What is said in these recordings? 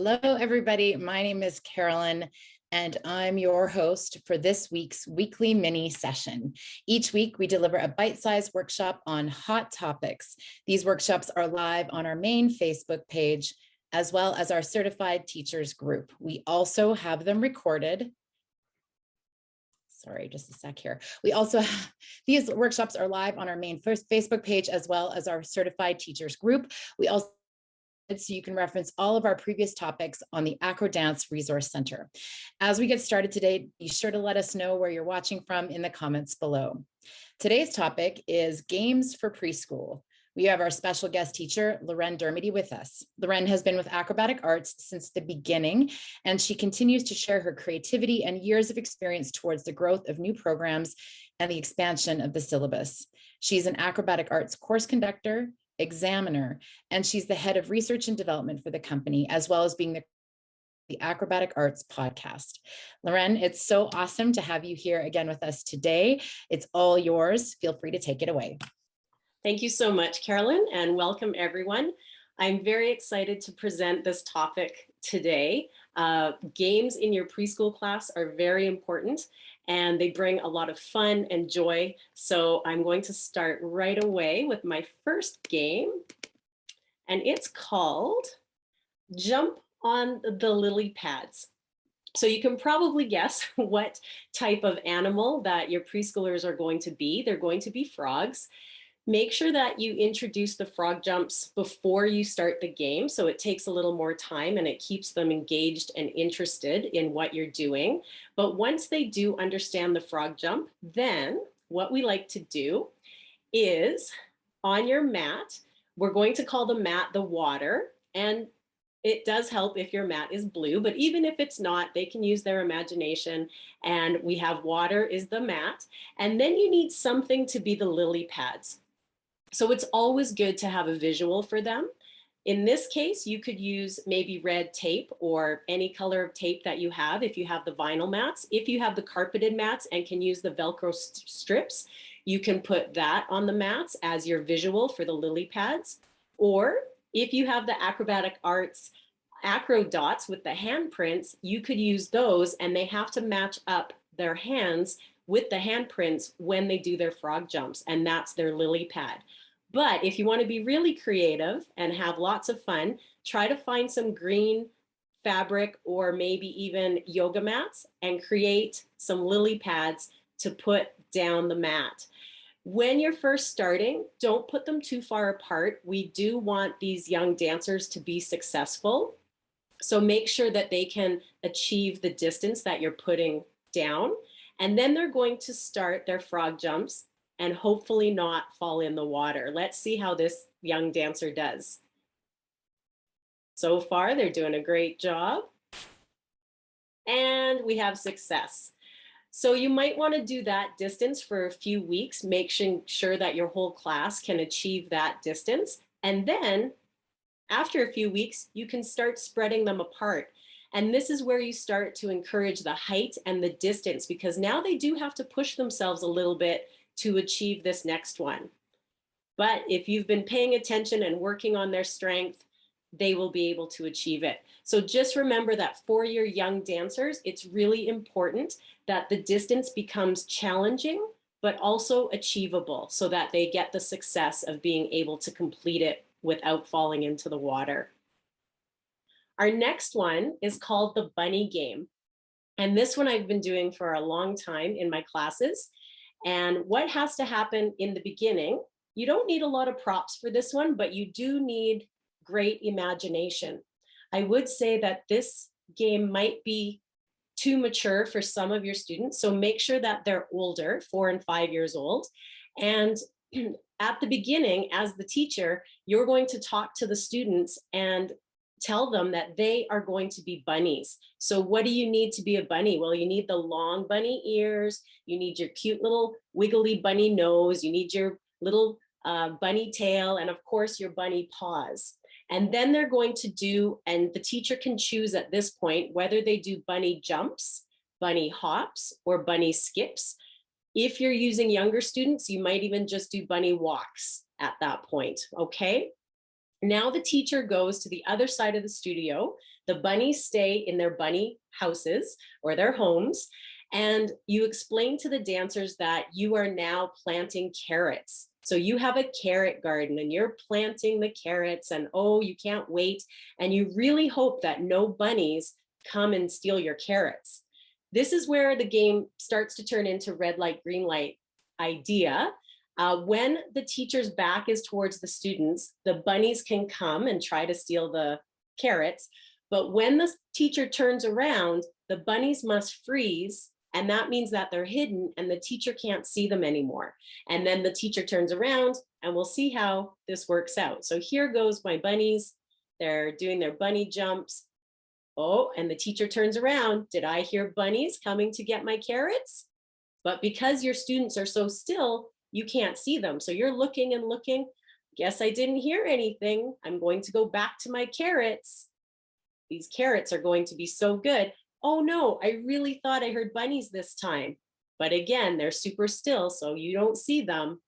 Hello, everybody. My name is Carolyn, and I'm your host for this week's weekly mini session. Each week, we deliver a bite-sized workshop on hot topics. These workshops are live on our main Facebook page, as well as our certified teachers group. We also have them recorded. Sorry, just a sec here. We also have, these workshops are live on our main Facebook page, as well as our certified teachers group. We also so you can reference all of our previous topics on the AcroDance Resource Center. As we get started today, be sure to let us know where you're watching from in the comments below. Today's topic is games for preschool. We have our special guest teacher, Loren Dermody, with us. Loren has been with Acrobatic Arts since the beginning, and she continues to share her creativity and years of experience towards the growth of new programs and the expansion of the syllabus. She's an Acrobatic Arts course conductor, examiner, and she's the head of research and development for the company, as well as being the Acrobatic Arts podcast. Loren, it's so awesome to have you here again with us today. It's all yours. Feel free to take it away. Thank you so much, Carolyn, and welcome everyone. I'm very excited to present this topic today. Games in your preschool class are very important, and they bring a lot of fun and joy. So I'm going to start right away with my first game, and it's called Jump on the Lily Pads. So you can probably guess what type of animal that your preschoolers are going to be. They're going to be frogs. Make sure that you introduce the frog jumps before you start the game, so it takes a little more time and it keeps them engaged and interested in what you're doing. But once they do understand the frog jump, then what we like to do is on your mat, we're going to call the mat the water, and it does help if your mat is blue, but even if it's not, they can use their imagination, and we have water is the mat, and then you need something to be the lily pads. So it's always good to have a visual for them. In this case, you could use maybe red tape or any color of tape that you have if you have the vinyl mats. If you have the carpeted mats and can use the Velcro strips, you can put that on the mats as your visual for the lily pads. Or if you have the Acrobatic Arts acro dots with the handprints, you could use those, and they have to match up their hands with the handprints when they do their frog jumps, and that's their lily pad. But if you want to be really creative and have lots of fun, try to find some green fabric or maybe even yoga mats and create some lily pads to put down the mat. When you're first starting, don't put them too far apart. We do want these young dancers to be successful. So make sure that they can achieve the distance that you're putting down. And then they're going to start their frog jumps and hopefully not fall in the water. Let's see how this young dancer does. So far, they're doing a great job. And we have success. So you might want to do that distance for a few weeks, making sure that your whole class can achieve that distance. And then after a few weeks, you can start spreading them apart. And this is where you start to encourage the height and the distance, because now they do have to push themselves a little bit to achieve this next one. But if you've been paying attention and working on their strength, they will be able to achieve it. So just remember that for your young dancers, it's really important that the distance becomes challenging, but also achievable, so that they get the success of being able to complete it without falling into the water. Our next one is called the bunny game. And this one I've been doing for a long time in my classes. And what has to happen in the beginning, you don't need a lot of props for this one, but you do need great imagination. I would say that this game might be too mature for some of your students, so make sure that they're older, 4 and 5 years old. And at the beginning, as the teacher, you're going to talk to the students and tell them that they are going to be bunnies. So what do you need to be a bunny? Well, you need the long bunny ears, you need your cute little wiggly bunny nose, you need your little bunny tail, and of course your bunny paws. And then they're going to do, and the teacher can choose at this point whether they do bunny jumps, bunny hops, or bunny skips. If you're using younger students, you might even just do bunny walks at that point, okay? Now the teacher goes to the other side of the studio. The bunnies stay in their bunny houses or their homes. And you explain to the dancers that you are now planting carrots. So you have a carrot garden and you're planting the carrots and oh, you can't wait. And you really hope that no bunnies come and steal your carrots. This is where the game starts to turn into red light, green light idea. When the teacher's back is towards the students, the bunnies can come and try to steal the carrots. But when the teacher turns around, the bunnies must freeze. And that means that they're hidden and the teacher can't see them anymore. And then the teacher turns around and we'll see how this works out. So here goes my bunnies. They're doing their bunny jumps. Oh, and the teacher turns around. Did I hear bunnies coming to get my carrots? But because your students are so still, you can't see them. So you're looking and looking. Guess I didn't hear anything. I'm going to go back to my carrots. These carrots are going to be so good. Oh no, I really thought I heard bunnies this time. But again, they're super still, so you don't see them.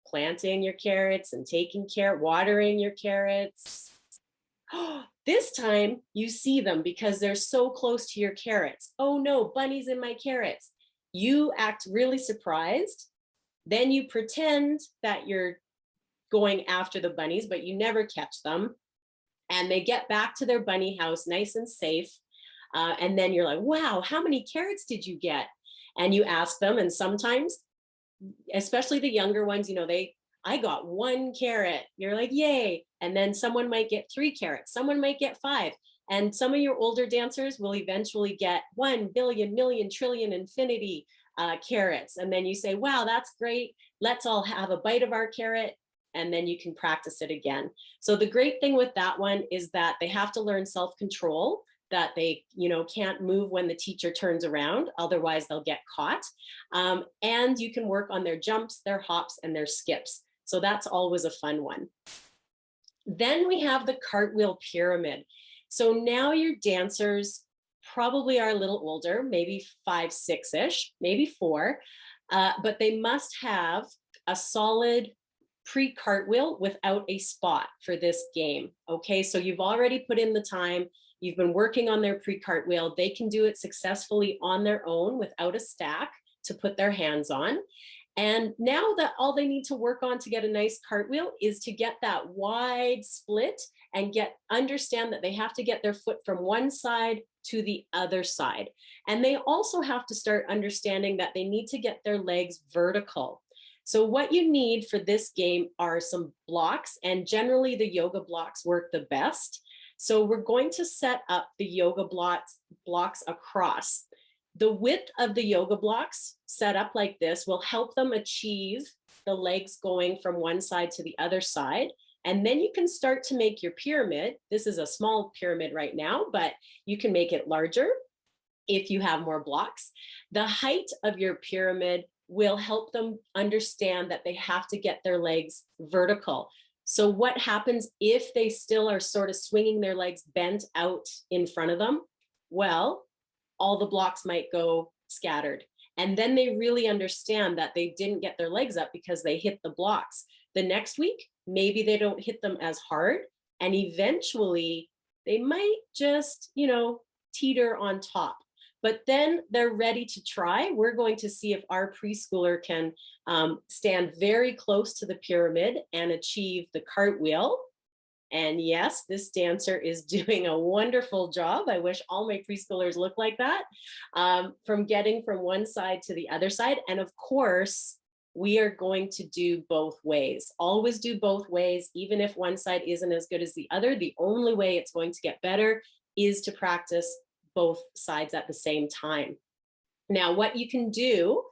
Planting your carrots and taking care, watering your carrots. This time you see them because they're so close to your carrots. Oh no, bunnies in my carrots. You act really surprised. Then you pretend that you're going after the bunnies, but you never catch them. And they get back to their bunny house nice and safe. And then you're like, wow, how many carrots did you get? And you ask them, and sometimes, especially the younger ones, you know, I got 1 carrot. You're like, yay. And then someone might get 3 carrots. Someone might get 5. And some of your older dancers will eventually get 1 billion, million, trillion, infinity carrots. And then you say, wow, that's great. Let's all have a bite of our carrot. And then you can practice it again. So the great thing with that one is that they have to learn self-control, that they, you know, can't move when the teacher turns around, otherwise they'll get caught. And you can work on their jumps, their hops, and their skips. So that's always a fun one. Then we have the cartwheel pyramid. So now your dancers probably are a little older, maybe 5, 6-ish, maybe 4, but they must have a solid pre-cartwheel without a spot for this game. Okay, so you've already put in the time, you've been working on their pre-cartwheel, they can do it successfully on their own without a stack to put their hands on. And now that all they need to work on to get a nice cartwheel is to get that wide split and understand that they have to get their foot from one side to the other side. And they also have to start understanding that they need to get their legs vertical. So what you need for this game are some blocks, and generally the yoga blocks work the best. So we're going to set up the yoga blocks across. The width of the yoga blocks set up like this will help them achieve the legs going from one side to the other side. And then you can start to make your pyramid. This is a small pyramid right now, but you can make it larger if you have more blocks. The height of your pyramid will help them understand that they have to get their legs vertical. So what happens if they still are sort of swinging their legs bent out in front of them? Well, all the blocks might go scattered. And then they really understand that they didn't get their legs up because they hit the blocks. The next week, maybe they don't hit them as hard, and eventually they might just, you know, teeter on top. But then they're ready to try. We're going to see if our preschooler can stand very close to the pyramid and achieve the cartwheel. And yes, this dancer is doing a wonderful job. I wish all my preschoolers looked like that, from getting from one side to the other side. And of course, we are going to do both ways. Always do both ways, even if one side isn't as good as the other. The only way it's going to get better is to practice both sides at the same time. Now, what you can do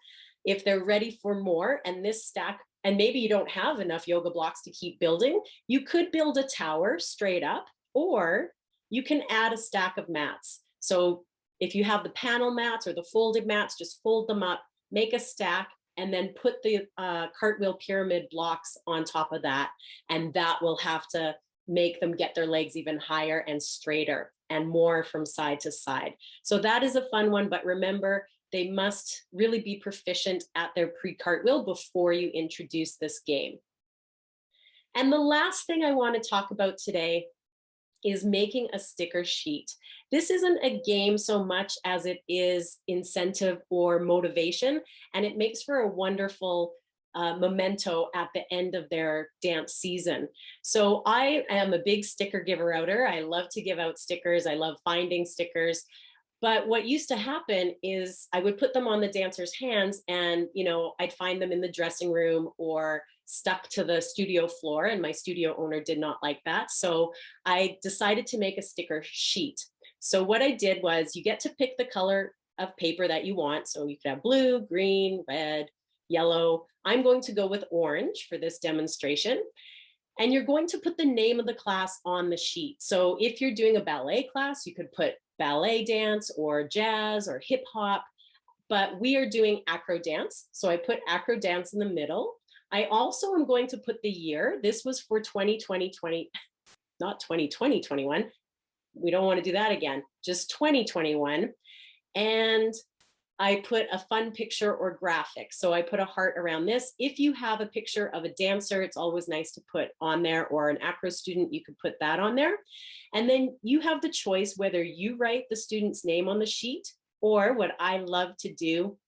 if they're ready for more, and this stack, and maybe you don't have enough yoga blocks to keep building, you could build a tower straight up, or you can add a stack of mats. So if you have the panel mats or the folded mats, just fold them up, make a stack, and then put the cartwheel pyramid blocks on top of that. And that will have to make them get their legs even higher and straighter and more from side to side. So that is a fun one, but remember, they must really be proficient at their pre-cartwheel before you introduce this game. And the last thing I want to talk about today is making a sticker sheet. This isn't a game so much as it is incentive or motivation, and it makes for a wonderful memento at the end of their dance season. So I am a big sticker giver outer. I love to give out stickers. I love finding stickers. But what used to happen is I would put them on the dancers' hands and, I'd find them in the dressing room or stuck to the studio floor, and my studio owner did not like that. So I decided to make a sticker sheet. So what I did was you get to pick the color of paper that you want. So you could have blue, green, red, yellow. I'm going to go with orange for this demonstration. And you're going to put the name of the class on the sheet. So if you're doing a ballet class, you could put ballet dance or jazz or hip hop, but we are doing acro dance. So I put acro dance in the middle. I also am going to put the year. This was for 2020, not 2020, 21. We don't want to do that again, just 2021. And I put a fun picture or graphic. So I put a heart around this. If you have a picture of a dancer, it's always nice to put on there, or an acro student, you could put that on there. And then you have the choice whether you write the student's name on the sheet, or what I love to do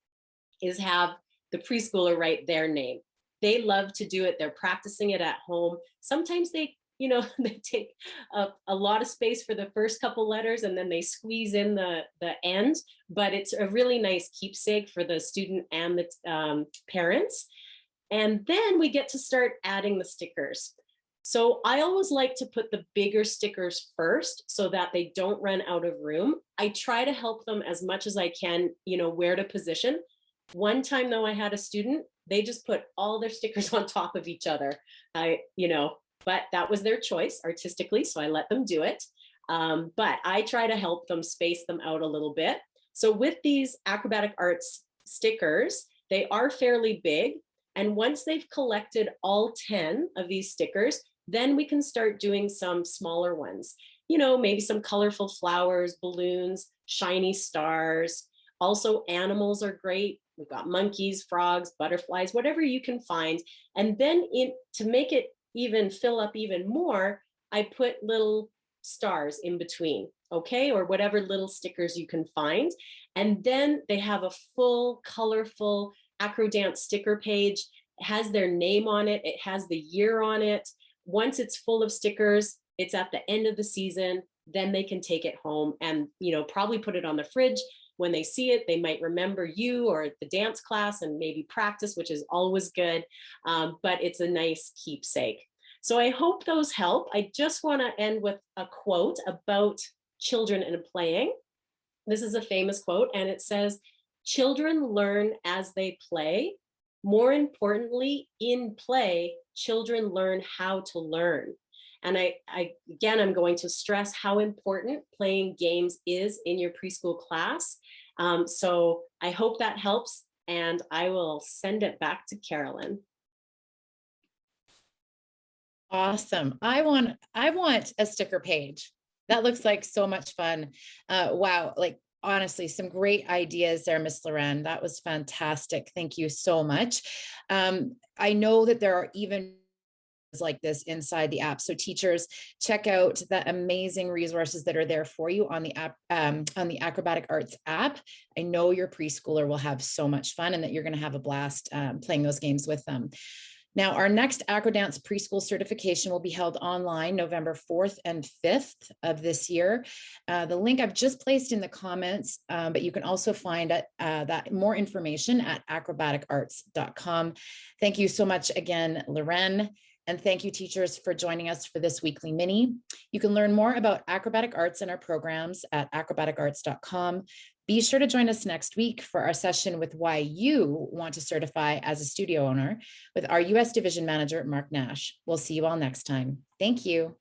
is have the preschooler write their name. They love to do it. They're practicing it at home. Sometimes they they take a lot of space for the first couple letters and then they squeeze in the end, but it's a really nice keepsake for the student and the parents. And then we get to start adding the stickers. So I always like to put the bigger stickers first so that they don't run out of room. I try to help them as much as I can, where to position. One time though, I had a student, they just put all their stickers on top of each other. But that was their choice artistically, so I let them do it. But I try to help them space them out a little bit. So with these Acrobatic Arts stickers, they are fairly big. And once they've collected all 10 of these stickers, then we can start doing some smaller ones. Maybe some colorful flowers, balloons, shiny stars. Also, animals are great. We've got monkeys, frogs, butterflies, whatever you can find. And then to make it even fill up even more, I put little stars in between, okay, or whatever little stickers you can find. And then they have a full colorful AcroDance sticker page. It has their name on it. It has the year on it. Once it's full of stickers, it's at the end of the season, then they can take it home and, probably put it on the fridge. When they see it, they might remember you or the dance class and maybe practice, which is always good, but it's a nice keepsake. So I hope those help. I just want to end with a quote about children and playing. This is a famous quote, and it says, "Children learn as they play. More importantly, in play, children learn how to learn." And again, I'm going to stress how important playing games is in your preschool class. So I hope that helps, and I will send it back to Carolyn. Awesome. I want a sticker page. That looks like so much fun. Wow. Like, honestly, some great ideas there, Miss Loren. That was fantastic. Thank you so much. I know that there are even like this inside the app. So teachers, check out the amazing resources that are there for you on the app, on the Acrobatic Arts app. I know your preschooler will have so much fun and that you're going to have a blast playing those games with them. Now, our next AcroDance preschool certification will be held online November 4th and 5th of this year. The link I've just placed in the comments, but you can also find that more information at acrobaticarts.com. Thank you so much again, Loren. And thank you, teachers, for joining us for this weekly mini. You can learn more about Acrobatic Arts and our programs at acrobaticarts.com. Be sure to join us next week for our session with why you want to certify as a studio owner with our U.S. Division Manager, Mark Nash. We'll see you all next time. Thank you.